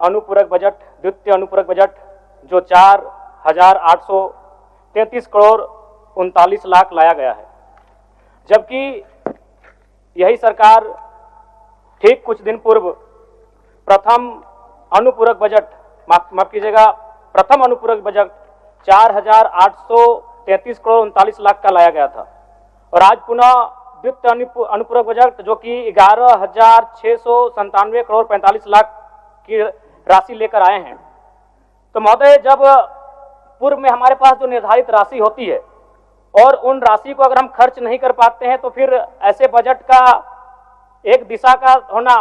अनुपूरक बजट, द्वितीय अनुपूरक बजट जो 4,833 करोड़ 39 लाख लाया गया है, जबकि यही सरकार ठीक कुछ दिन पूर्व प्रथम अनुपूरक बजट, माफ कीजिएगा, प्रथम अनुपूरक बजट 4,833 करोड़ 39 लाख का लाया गया था, और आज पुनः द्वितीय अनुपूरक बजट जो कि 11,697 करोड़ 45 लाख की राशि लेकर आए हैं। तो महोदय, जब पूर्व में हमारे पास जो निर्धारित राशि होती है और उन राशि को अगर हम खर्च नहीं कर पाते हैं, तो फिर ऐसे बजट का एक दिशा का होना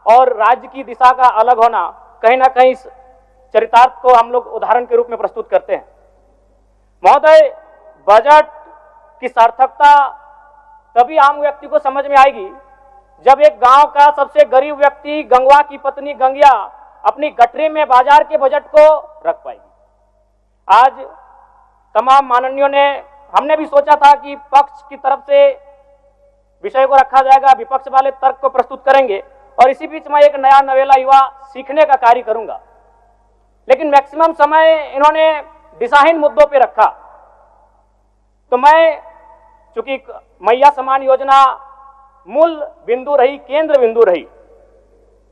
और राज्य की दिशा का अलग होना, कहीं ना कहीं चरितार्थ को हम लोग उदाहरण के रूप में प्रस्तुत करते हैं। महोदय, बजट की सार्थकता तभी आम व्यक्ति को समझ में आएगी जब एक गांव का सबसे गरीब व्यक्ति, गंगवा की पत्नी गंगिया, अपनी गठरी में बाजार के बजट को रख पाएगी। आज तमाम माननीयों ने, हमने भी सोचा था कि पक्ष की तरफ से विषय को रखा जाएगा, विपक्ष वाले तर्क को प्रस्तुत करेंगे, और इसी बीच में एक नया नवेला युवा सीखने का कार्य करूंगा। लेकिन मैक्सिमम समय इन्होंने दिशाहीन मुद्दों पे रखा। तो मैं, चूंकि मैया सम्मान योजना मूल बिंदु रही, केंद्र बिंदु रही,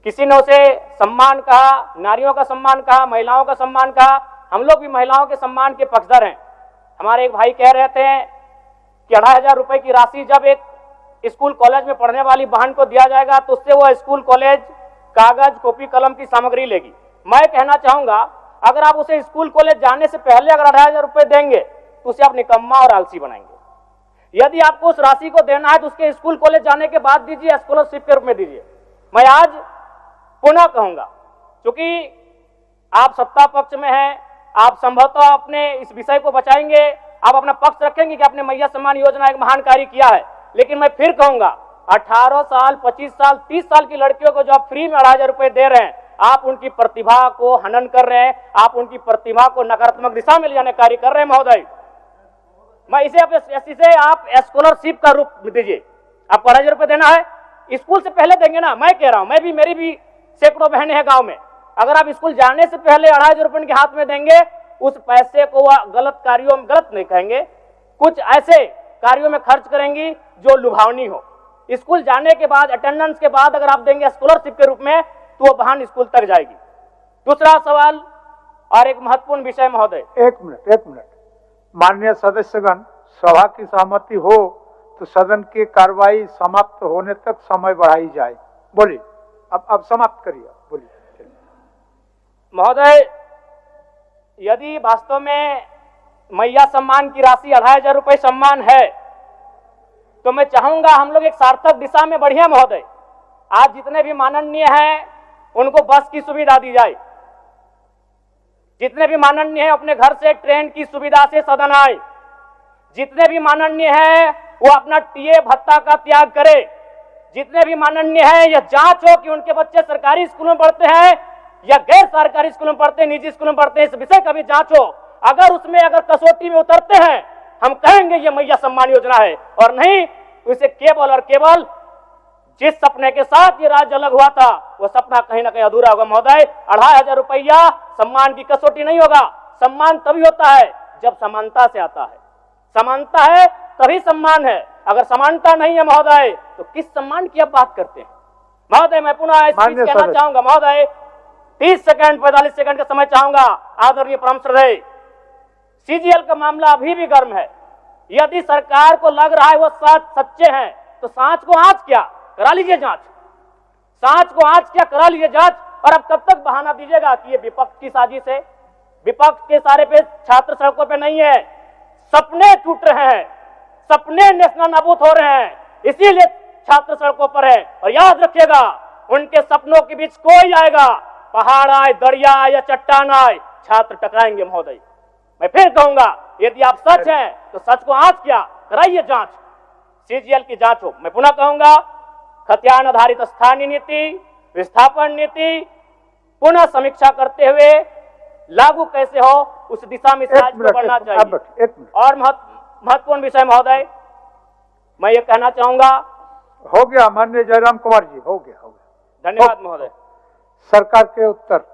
किसी ने उसे सम्मान कहा, नारियों का सम्मान कहा, महिलाओं का सम्मान कहा, हम लोग भी महिलाओं के सम्मान के पक्षधर हैं। हमारे एक भाई कह रहे थे कि 2,500 रुपए की राशि जब एक स्कूल कॉलेज में पढ़ने वाली बहन को दिया जाएगा तो उससे वह स्कूल कॉलेज कागज, कॉपी, कलम की सामग्री लेगी। मैं कहना चाहूंगा, अगर आप उसे स्कूल कॉलेज जाने से पहले अगर 2,500 रुपए देंगे तो उसे आप निकम्मा और आलसी बनाएंगे। यदि आपको उस राशि को देना है तो उसके स्कूल कॉलेज जाने के बाद दीजिए, स्कॉलरशिप के रूप में दीजिए। मैं आज पुनः कहूंगा, क्योंकि आप सत्ता पक्ष में हैं, आप संभवतः अपने इस विषय को बचाएंगे, आप अपना पक्ष रखेंगे कि आपने मैया सम्मान योजना एक महान कार्य किया है। लेकिन मैं फिर कहूंगा, 18 साल, 25 साल, 30 साल की लड़कियों को जो आप फ्री में 2,500 रुपए दे रहे हैं, आप उनकी प्रतिभा को हनन कर रहे हैं, आप उनकी प्रतिभा को नकारात्मक दिशा में ले जाने कार्य कर रहे हैं। महोदय, मैं इसे आप स्कॉलरशिप का रूप दीजिए। आपको 2,500 रुपए देना है, स्कूल से पहले देंगे ना। मैं कह रहा हूं, मेरी भी सैकड़ों बहनें हैं गांव में, अगर आप स्कूल जाने से पहले 2,500 रुपए उनके हाथ में देंगे, उस पैसे को वह गलत कार्यों में, गलत नहीं कहेंगे, कुछ ऐसे कार्यों में खर्च करेंगी जो लुभावनी हो। स्कूल जाने के बाद, अटेंडेंस के बाद अगर आप देंगे स्कॉलरशिप के रूप में, तो वो बहन स्कूल तक जाएगी। दूसरा सवाल और एक महत्वपूर्ण विषय महोदय। एक मिनट, माननीय सदस्यगण, सभा की सहमति हो तो सदन की कार्रवाई समाप्त होने तक समय बढ़ाई जाए। बोलिए, अब समाप्त करिए, बोलिए। महोदय, यदि वास्तव में मैया सम्मान की राशि 2,500 रुपए सम्मान है, तो मैं चाहूंगा हम लोग एक सार्थक दिशा में बढ़िए। महोदय, आज जितने भी माननीय हैं उनको बस की सुविधा दी जाए, जितने भी माननीय हैं अपने घर से ट्रेन की सुविधा से सदन आए, जितने भी माननीय हैं वो अपना टीए भत्ता का त्याग करे, जितने भी माननीय हैं यह जांच हो कि उनके बच्चे सरकारी स्कूलों में पढ़ते हैं या गैर सरकारी स्कूलों में पढ़ते हैं, निजी स्कूलों में पढ़ते हैं, इस विषय का भी जांच हो। अगर उसमें कसौटी में उतरते हैं, हम कहेंगे ये मैया सम्मान योजना है, और नहीं उसे केवल और केवल जिस सपने के साथ ये राज्य अलग हुआ था वो सपना कहीं ना कहीं अधूरा होगा। महोदय, 2,500 रुपया सम्मान की कसौटी नहीं होगा। सम्मान तभी होता है जब समानता से आता है, समानता है तभी सम्मान है। अगर समानता नहीं है महोदय, तो किस सम्मान की आप बात करते हैं? महोदय, मैं पुनः इस चीज कहना चाहूंगा। महोदय, 30 सेकंड 45 सेकंड का समय चाहूंगा। आदरणीय परम श्रद्धेय, सीजीएल का मामला अभी भी गर्म है। यदि सरकार को लग रहा है वो सच्चे हैं, तो सांच को आंच क्या करा लीजिए जांच, सांच को आंच क्या करा लीजिए जांच। और अब कब तक बहाना दीजिएगा कि ये विपक्ष की साजिश है? विपक्ष के सारे पे छात्र सड़कों पे नहीं है, सपने टूट रहे हैं, सपने नेशनल नाबूद हो रहे हैं, इसीलिए छात्र सड़कों पर है। और याद रखिएगा, उनके सपनों के बीच कोई आएगा, पहाड़ आए, दरिया आए या चट्टान आए, छात्र टकराएंगे। महोदय, मैं फिर कहूंगा, यदि आप सच हैं तो सच को आंच क्या कराइए जांच, सीजीएल की जांच हो। मैं पुनः कहूंगा, खतियान आधारित स्थानीय नीति, विस्थापन नीति पुनः समीक्षा करते हुए लागू कैसे हो, उस दिशा में राज्य को बढ़ना चाहिए। और महत्वपूर्ण विषय महोदय, मैं ये कहना चाहूंगा। हो गया माननीय जयराम कुमार जी, हो गया। धन्यवाद महोदय। सरकार के उत्तर।